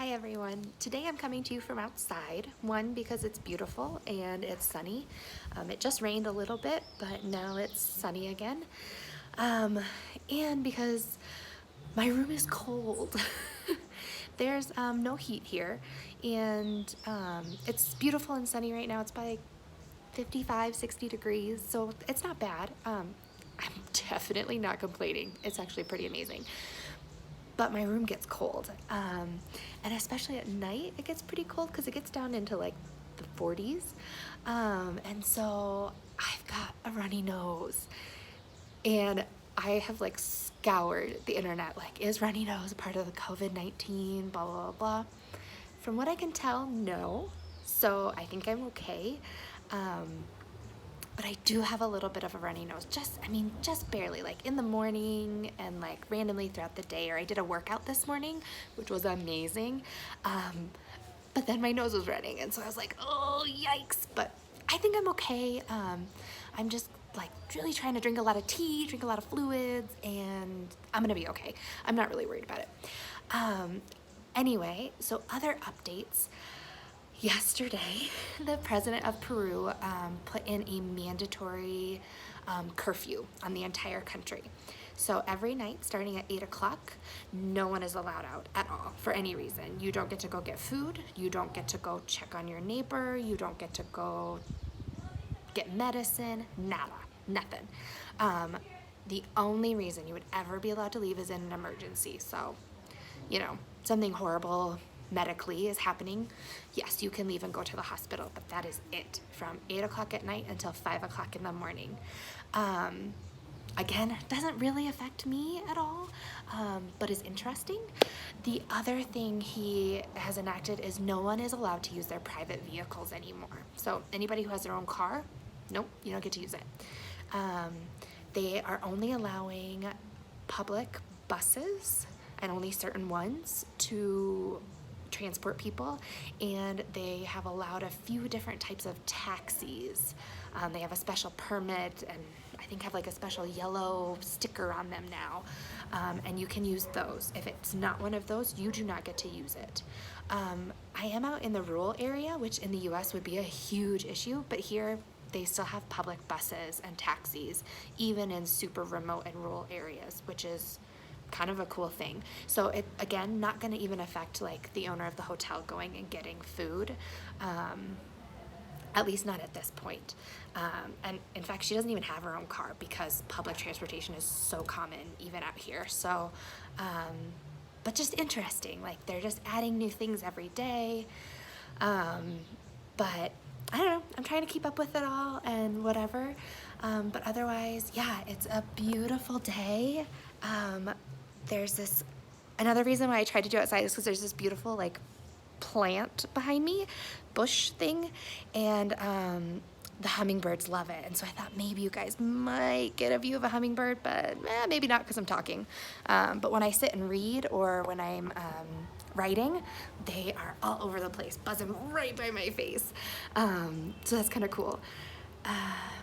Hi everyone. Today I'm coming to you from outside. One, because it's beautiful and it's sunny. It just rained a little bit, but now it's sunny again. And because my room is cold. There's no heat here, and it's beautiful and sunny right now. It's by 55, 60 degrees, so it's not bad. I'm definitely not complaining. It's actually pretty amazing. But my room gets cold. And especially at night, it gets pretty cold because it gets down into like the 40s. And so I've got a runny nose. And I have like scoured the internet, like, is runny nose part of the COVID-19, blah, blah, blah. From what I can tell, no. So I think I'm okay. But I do have a little bit of a runny nose, just barely, like in the morning and like randomly throughout the day. Or I did a workout this morning, which was amazing. But then my nose was running, and so I was like, oh, yikes. But I think I'm okay. I'm just like really trying to drink a lot of tea, drink a lot of fluids, and I'm gonna be okay. I'm not really worried about it. Anyway, so other updates. Yesterday, the president of Peru put in a mandatory curfew on the entire country. So every night, starting at 8 o'clock, no one is allowed out at all for any reason. You don't get to go get food. You don't get to go check on your neighbor. You don't get to go get medicine. Nada. Nothing. The only reason you would ever be allowed to leave is in an emergency. So, something horrible medically is happening, yes, you can leave and go to the hospital, but that is it from 8 o'clock at night until 5 o'clock in the morning. Again, doesn't really affect me at all, but is interesting. The other thing he has enacted is no one is allowed to use their private vehicles anymore. So anybody who has their own car, nope, you don't get to use it. They are only allowing public buses and only certain ones to transport people, and they have allowed a few different types of taxis. They have a special permit and I think have like a special yellow sticker on them now, and you can use those. If it's not one of those, you do not get to use it. I am out in the rural area, which in the US would be a huge issue, but here they still have public buses and taxis, even in super remote and rural areas, which is kind of a cool thing. So it, again, not going to even affect like the owner of the hotel going and getting food, at least not at this point. And in fact, she doesn't even have her own car because public transportation is so common even out here. So, but just interesting, like they're just adding new things every day. But I don't know, I'm trying to keep up with it all and whatever. But otherwise, yeah, it's a beautiful day. There's another reason why I tried to do outside is because there's this beautiful like plant behind me, bush thing, and the hummingbirds love it. And so I thought maybe you guys might get a view of a hummingbird, but maybe not because I'm talking. But when I sit and read or when I'm writing, they are all over the place, buzzing right by my face. So that's kind of cool.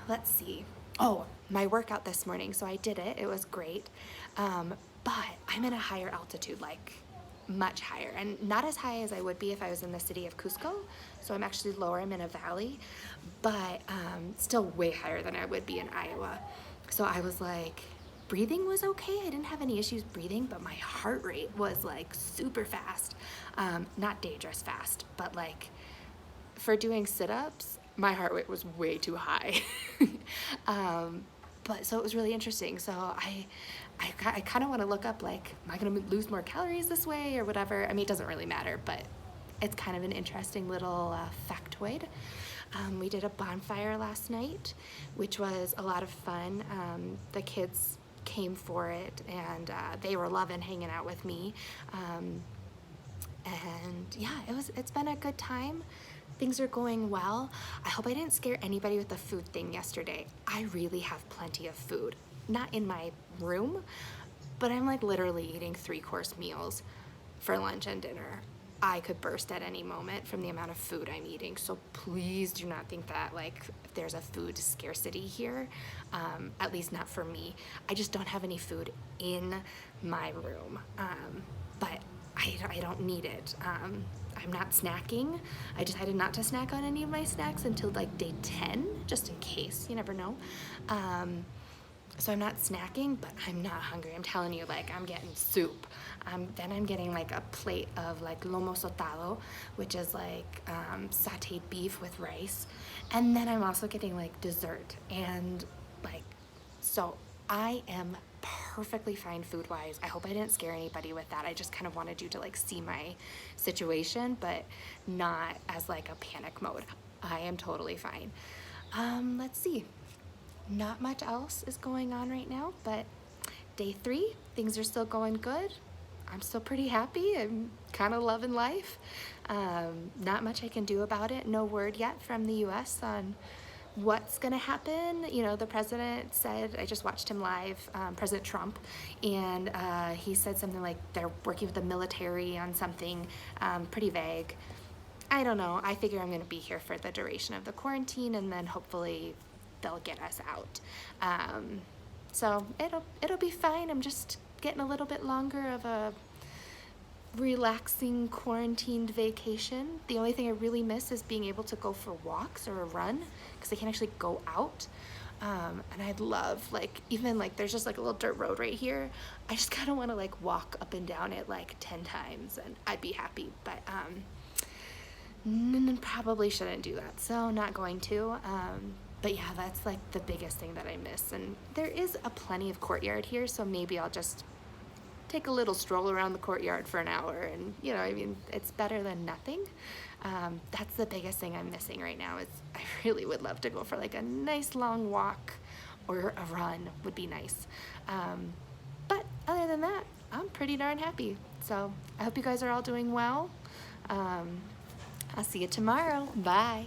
Let's see. Oh, my workout this morning. So I did it. It was great. But I'm in a higher altitude, like much higher, and not as high as I would be if I was in the city of Cusco. So I'm actually lower. I'm in a valley, but still way higher than I would be in Iowa. So I was like, breathing was okay. I didn't have any issues breathing, but my heart rate was like super fast. Not dangerous fast, but like for doing sit-ups, my heart rate was way too high. But so it was really interesting. So I kind of want to look up, like, am I going to lose more calories this way or whatever? I mean, it doesn't really matter, but it's kind of an interesting little factoid. We did a bonfire last night, which was a lot of fun. The kids came for it, and they were loving hanging out with me. And yeah, it's been a good time. Things are going well. I hope I didn't scare anybody with the food thing yesterday. I really have plenty of food. Not in my room, but I'm like literally eating 3-course meals for lunch and dinner. I could burst at any moment from the amount of food I'm eating. So please do not think that like there's a food scarcity here, at least not for me. I just don't have any food in my room. But I I don't need it. I'm not snacking. I decided not to snack on any of my snacks until like day 10, just in case, you never know. So I'm not snacking, but I'm not hungry. I'm telling you, like, I'm getting soup. Then I'm getting like a plate of like lomo sotado, which is like sauteed beef with rice. And then I'm also getting like dessert. And like, so I am perfectly fine food-wise. I hope I didn't scare anybody with that. I just kind of wanted you to like see my situation, but not as like a panic mode. I am totally fine. Let's see. Not much else is going on right now, but day 3, things are still going good. I'm still pretty happy. I'm kind of loving life. Not much I can do about it. No word yet from the US on what's gonna happen. You know, the president said, I just watched him live, President Trump, and he said something like they're working with the military on something pretty vague. I don't know. I figure I'm gonna be here for the duration of the quarantine, and then hopefully they'll get us out. So it'll be fine. I'm just getting a little bit longer of a relaxing quarantined vacation. The only thing I really miss is being able to go for walks or a run, because I can't actually go out. And I'd love, like, even like there's just like a little dirt road right here. I just kind of want to like walk up and down it like 10 times and I'd be happy. But probably shouldn't do that, so not going to. But yeah, that's like the biggest thing that I miss. And there is a plenty of courtyard here, so maybe I'll just take a little stroll around the courtyard for an hour, and you know, I mean, it's better than nothing. That's the biggest thing I'm missing right now. Is I really would love to go for like a nice long walk, or a run would be nice. But other than that, I'm pretty darn happy. So I hope you guys are all doing well. I'll see you tomorrow. Bye.